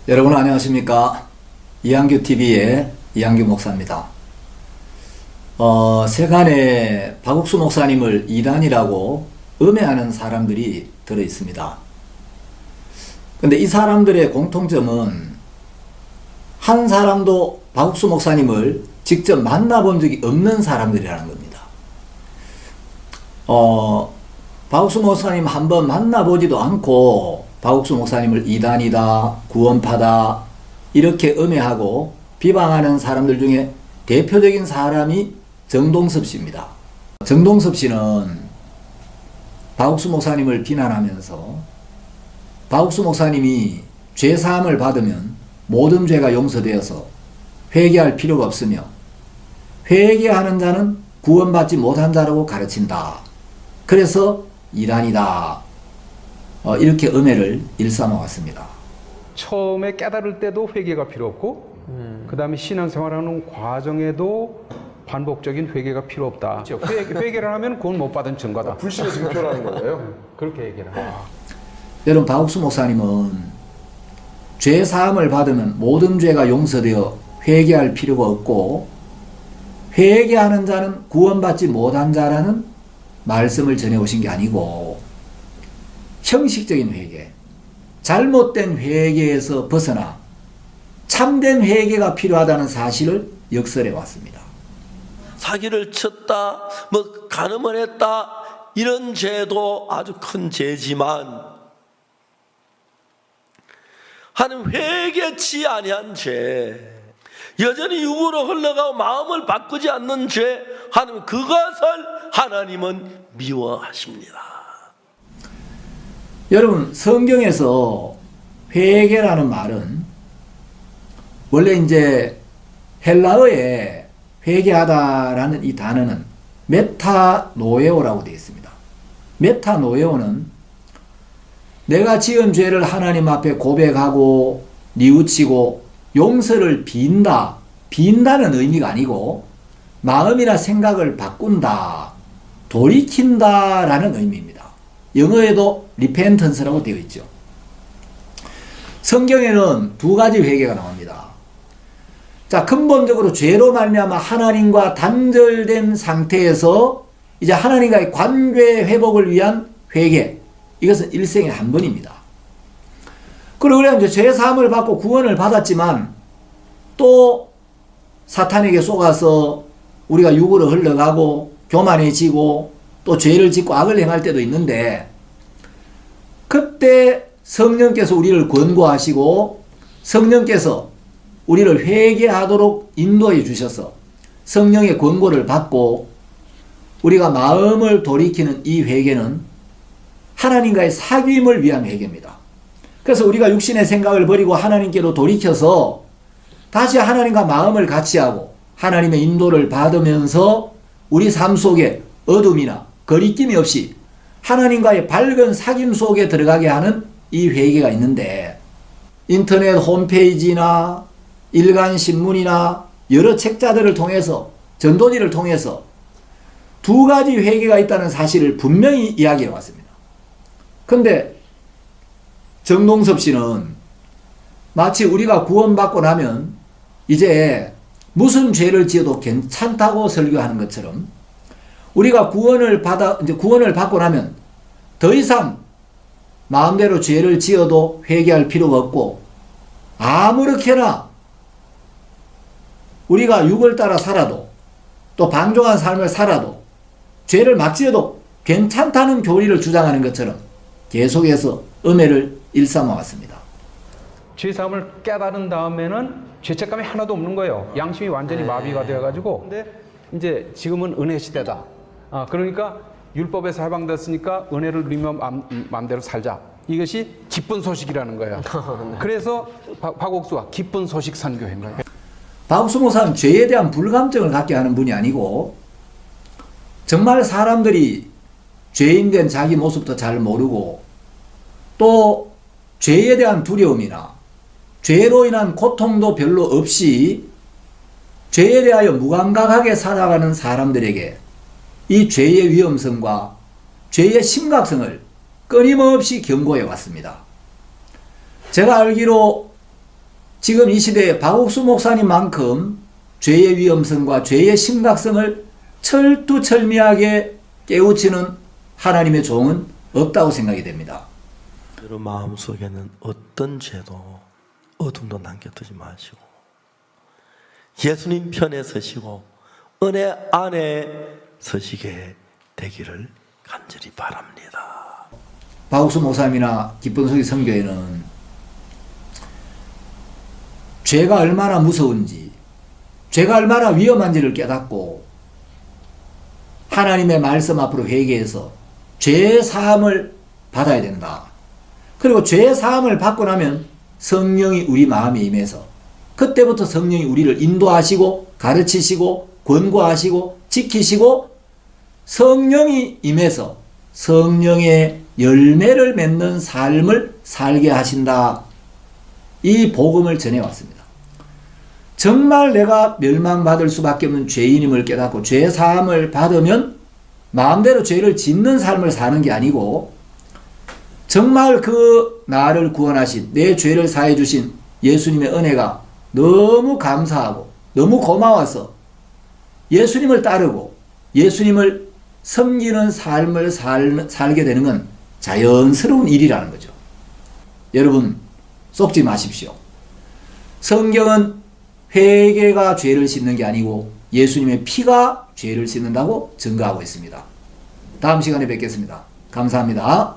여러분 안녕하십니까? 이한규TV의 이한규 목사입니다. 세간에 박옥수 목사님을 이단이라고 음해하는 사람들이 들어 있습니다. 근데 이 사람들의 공통점은 한 사람도 박옥수 목사님을 직접 만나본 적이 없는 사람들이라는 겁니다. 박옥수 목사님 한번 만나보지도 않고 박옥수 목사님을 이단이다, 구원파다 이렇게 음해하고 비방하는 사람들 중에 대표적인 사람이 정동섭 씨입니다. 정동섭 씨는 박옥수 목사님을 비난하면서 박옥수 목사님이 죄사함을 받으면 모든 죄가 용서되어서 회개할 필요가 없으며 회개하는 자는 구원받지 못한 자라고 가르친다. 그래서 이단이다. 이렇게 음해를 일삼아 왔습니다. 처음에 깨달을 때도 회개가 필요 없고 그 다음에 신앙생활하는 과정에도 반복적인 회개가 필요 없다. 회개를 하면 구원 못 받은 증거다. 불신의 증표라는 거예요? 그렇게 얘기를 합니다. 여러분, 박옥수 목사님은 죄 사함을 받으면 모든 죄가 용서되어 회개할 필요가 없고 회개하는 자는 구원받지 못한 자라는 말씀을 전해오신 게 아니고 형식적인 회개, 잘못된 회개에서 벗어나 참된 회개가 필요하다는 사실을 역설해 왔습니다. 사기를 쳤다, 간음을 했다, 이런 죄도 아주 큰 죄지만 하나님 회개치 아니한 죄, 여전히 육으로 흘러가고 마음을 바꾸지 않는 죄, 하나님 그것을 하나님은 미워하십니다. 여러분, 성경에서 회개라는 말은 원래 이제 헬라어에 회개하다라는 이 단어는 메타노에오라고 되어 있습니다. 메타노에오는 내가 지은 죄를 하나님 앞에 고백하고 뉘우치고 용서를 빈다, 빈다는 의미가 아니고 마음이나 생각을 바꾼다, 돌이킨다라는 의미입니다. 영어에도 repentance라고 되어 있죠. 성경에는 두 가지 회개가 나옵니다. 자, 근본적으로 죄로 말미암아 하나님과 단절된 상태에서 이제 하나님과의 관계 회복을 위한 회개, 이것은 일생에 한 번입니다. 그리고 우리가 이제 죄 사함을 받고 구원을 받았지만 또 사탄에게 속아서 우리가 육으로 흘러가고 교만해지고 또 죄를 짓고 악을 행할 때도 있는데 그때 성령께서 우리를 권고하시고 성령께서 우리를 회개하도록 인도해 주셔서 성령의 권고를 받고 우리가 마음을 돌이키는 이 회개는 하나님과의 사귐을 위한 회개입니다. 그래서 우리가 육신의 생각을 버리고 하나님께로 돌이켜서 다시 하나님과 마음을 같이 하고 하나님의 인도를 받으면서 우리 삶 속에 어둠이나 거리낌이 없이 하나님과의 밝은 사귐 속에 들어가게 하는 이 회개가 있는데 인터넷 홈페이지나 일간 신문이나 여러 책자들을 통해서 전도지를 통해서 두 가지 회개가 있다는 사실을 분명히 이야기해 왔습니다. 근데 정동섭 씨는 마치 우리가 구원받고 나면 이제 무슨 죄를 지어도 괜찮다고 설교하는 것처럼 우리가 구원을 받고 나면 더 이상 마음대로 죄를 지어도 회개할 필요가 없고 아무렇게나 우리가 육을 따라 살아도 또 방종한 삶을 살아도 죄를 막 지어도 괜찮다는 교리를 주장하는 것처럼 계속해서 음해를 일삼아 왔습니다. 죄사함을 깨달은 다음에는 죄책감이 하나도 없는 거예요. 양심이 완전히 마비가 되어가지고. 근데 이제 지금은 은혜 시대다. 그러니까 율법에서 해방됐으니까 은혜를 누리면 마음대로 살자. 이것이 기쁜 소식이라는 거예요. 그래서 박옥수가 기쁜 소식 선교인 거예요. 박옥수 목사는 죄에 대한 불감증을 갖게 하는 분이 아니고 정말 사람들이 죄인된 자기 모습도 잘 모르고 또 죄에 대한 두려움이나 죄로 인한 고통도 별로 없이 죄에 대하여 무감각하게 살아가는 사람들에게 이 죄의 위험성과 죄의 심각성을 끊임없이 경고해 왔습니다. 제가 알기로 지금 이 시대에 박옥수 목사님만큼 죄의 위험성과 죄의 심각성을 철두철미하게 깨우치는 하나님의 종은 없다고 생각이 됩니다. 여러분 마음속에는 어떤 죄도 어둠도 남겨두지 마시고 예수님 편에 서시고 은혜 안에 서시게 되기를 간절히 바랍니다. 박옥수 목사님이나 기쁜소리 선교회는 죄가 얼마나 무서운지, 죄가 얼마나 위험한지를 깨닫고 하나님의 말씀 앞으로 회개해서 죄 사함을 받아야 된다. 그리고 죄 사함을 받고 나면 성령이 우리 마음에 임해서 그때부터 성령이 우리를 인도하시고 가르치시고 권고하시고 지키시고 성령이 임해서 성령의 열매를 맺는 삶을 살게 하신다. 이 복음을 전해왔습니다. 정말 내가 멸망받을 수밖에 없는 죄인임을 깨닫고 죄 사함을 받으면 마음대로 죄를 짓는 삶을 사는 게 아니고 정말 그 나를 구원하신 내 죄를 사해 주신 예수님의 은혜가 너무 감사하고 너무 고마워서 예수님을 따르고 예수님을 섬기는 삶을 살게 되는 건 자연스러운 일이라는 거죠. 여러분 속지 마십시오. 성경은 회개가 죄를 씻는 게 아니고 예수님의 피가 죄를 씻는다고 증거하고 있습니다. 다음 시간에 뵙겠습니다. 감사합니다.